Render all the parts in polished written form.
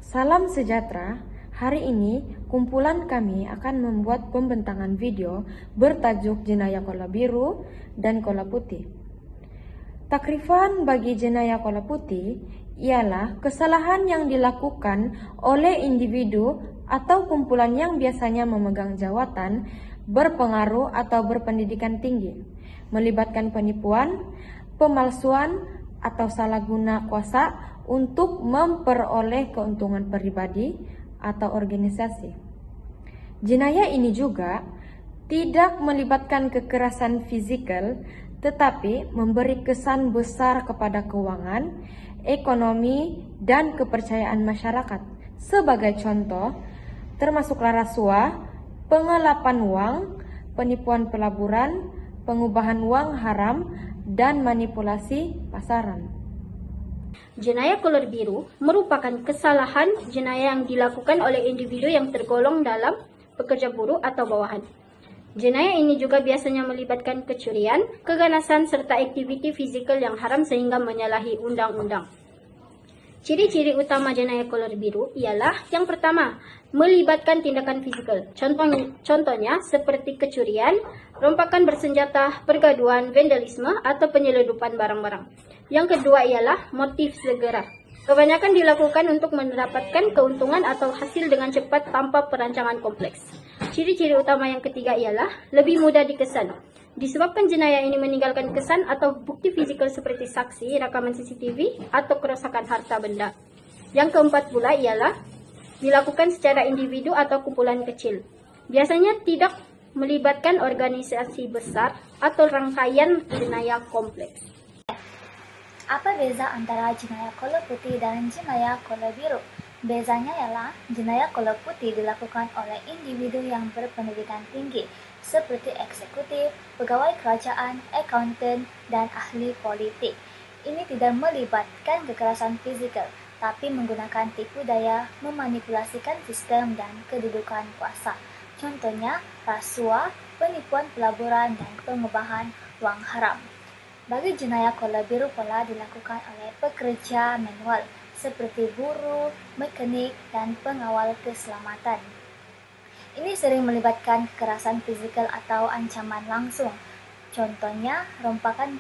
Salam sejahtera. Hari ini kumpulan kami akan membuat pembentangan video bertajuk jenayah kola biru dan kola putih. Takrifan bagi jenayah kola putih ialah kesalahan yang dilakukan oleh individu atau kumpulan yang biasanya memegang jawatan, berpengaruh atau berpendidikan tinggi, melibatkan penipuan, pemalsuan, atau salah guna kuasa untuk memperoleh keuntungan pribadi atau organisasi. Jenayah ini juga tidak melibatkan kekerasan fisikal, tetapi memberi kesan besar kepada keuangan, ekonomi, dan kepercayaan masyarakat. Sebagai contoh, termasuklah rasuah, pengelapan uang, penipuan pelaburan, pengubahan uang haram, dan manipulasi pasaran. Jenayah kolor biru merupakan kesalahan jenayah yang dilakukan oleh individu yang tergolong dalam pekerja buruh atau bawahan. Jenayah ini juga biasanya melibatkan kecurian, keganasan, serta aktiviti fizikal yang haram sehingga menyalahi undang-undang. Ciri-ciri utama jenayah kolor biru ialah yang pertama, melibatkan tindakan fisikal. Contohnya seperti kecurian, rompakan bersenjata, pergaduhan, vandalisme, atau penyeludupan barang-barang. Yang kedua ialah motif segera. Kebanyakan dilakukan untuk mendapatkan keuntungan atau hasil dengan cepat tanpa perancangan kompleks. Ciri-ciri utama yang ketiga ialah lebih mudah dikesan. Disebabkan jenayah ini meninggalkan kesan atau bukti fisikal seperti saksi, rekaman CCTV, atau kerusakan harta benda. Yang keempat pula ialah dilakukan secara individu atau kumpulan kecil. Biasanya tidak melibatkan organisasi besar atau rangkaian jenayah kompleks. Apa beza antara jenayah kolor putih dan jenayah kolor biru? Bezanya ialah jenayah kolor putih dilakukan oleh individu yang berpendidikan tinggi, seperti eksekutif, pegawai kerajaan, akuntan, dan ahli politik. Ini tidak melibatkan kekerasan fisikal, tapi menggunakan tipu daya, memanipulasikan sistem dan kedudukan kuasa. Contohnya, rasuah, penipuan pelaburan, dan pengubahan uang haram. Bagi jenayah kolor biru pula dilakukan oleh pekerja manual, seperti buruh, mekanik, dan pengawal keselamatan. Ini sering melibatkan kekerasan fisikal atau ancaman langsung. Contohnya, rompakan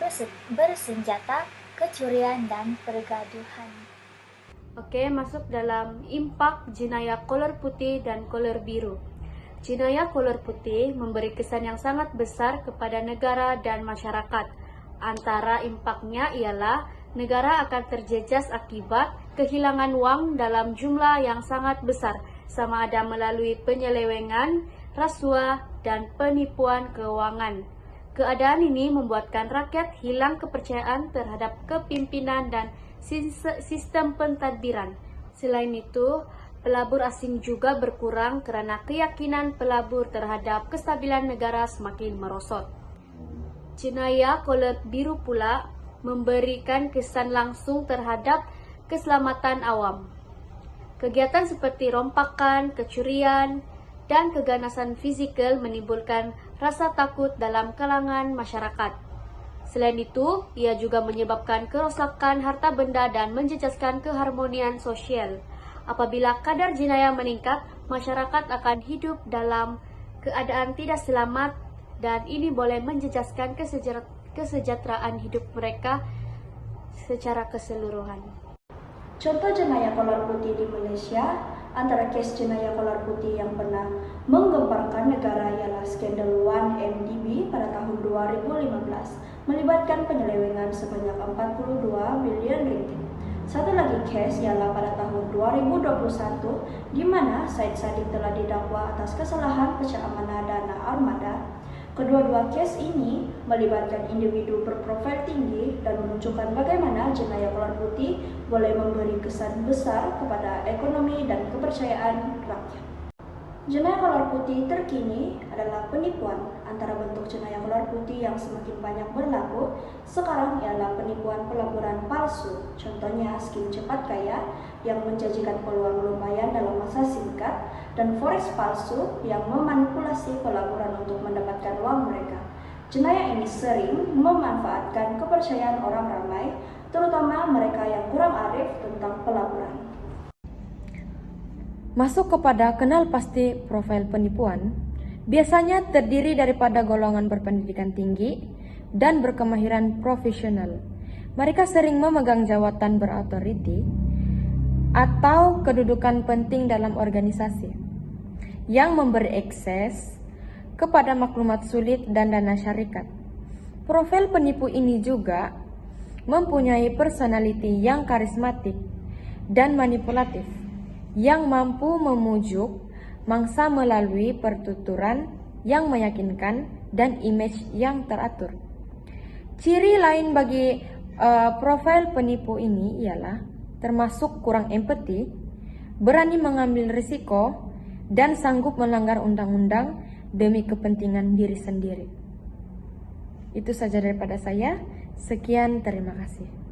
bersenjata, kecurian, dan pergaduhan. Oke, masuk dalam impak jenayah kolor putih dan kolor biru. Jenayah kolor putih memberi kesan yang sangat besar kepada negara dan masyarakat. Antara impaknya ialah negara akan terjejas akibat kehilangan uang dalam jumlah yang sangat besar, sama ada melalui penyelewengan, rasuah, dan penipuan keuangan. Keadaan ini membuatkan rakyat hilang kepercayaan terhadap kepimpinan dan sistem pentadbiran. Selain itu, pelabur asing juga berkurang karena keyakinan pelabur terhadap kestabilan negara semakin merosot. Jenayah kolor biru pula memberikan kesan langsung terhadap keselamatan awam. Kegiatan seperti rompakan, kecurian, dan keganasan fisikal menimbulkan rasa takut dalam kalangan masyarakat. Selain itu, ia juga menyebabkan kerusakan harta benda dan menjejaskan keharmonian sosial. Apabila kadar jenayah meningkat, masyarakat akan hidup dalam keadaan tidak selamat, dan ini boleh menjejaskan kesejahteraan hidup mereka secara keseluruhan. Contoh jenayah kolor putih di Malaysia, antara kes jenayah kolor putih yang pernah menggemparkan negara ialah skandal 1MDB pada tahun 2015, melibatkan penyelewengan sebanyak 42 bilion ringgit. Satu lagi kes ialah pada tahun 2021, di mana Said Sadiq telah didakwa atas kesalahan pecah amanah dana armada. Kedua-dua kes ini melibatkan individu berprofil tinggi dan menunjukkan bagaimana jenayah kolor putih boleh memberi kesan besar kepada ekonomi dan kepercayaan rakyat. Jenayah kolor putih terkini adalah penipuan. Antara bentuk jenayah kolor putih yang semakin banyak berlaku sekarang ialah penipuan pelaburan palsu. Contohnya skim cepat kaya yang menjanjikan peluang lumayan dalam masa singkat, dan forex palsu yang memanipulasi pelaburan untuk mendapatkan uang mereka. Jenayah ini sering memanfaatkan kepercayaan orang ramai, terutama mereka yang kurang arif tentang pelaburan. Masuk kepada kenal pasti profil penipuan, biasanya terdiri daripada golongan berpendidikan tinggi dan berkemahiran profesional. Mereka sering memegang jawatan berautoriti atau kedudukan penting dalam organisasi yang memberi akses kepada maklumat sulit dan dana syarikat. Profil penipu ini juga mempunyai personality yang karismatik dan manipulatif yang mampu memujuk mangsa melalui pertuturan yang meyakinkan dan image yang teratur. Ciri lain bagi profil penipu ini ialah termasuk kurang empati, berani mengambil risiko, dan sanggup melanggar undang-undang demi kepentingan diri sendiri. Itu saja daripada saya. Sekian, terima kasih.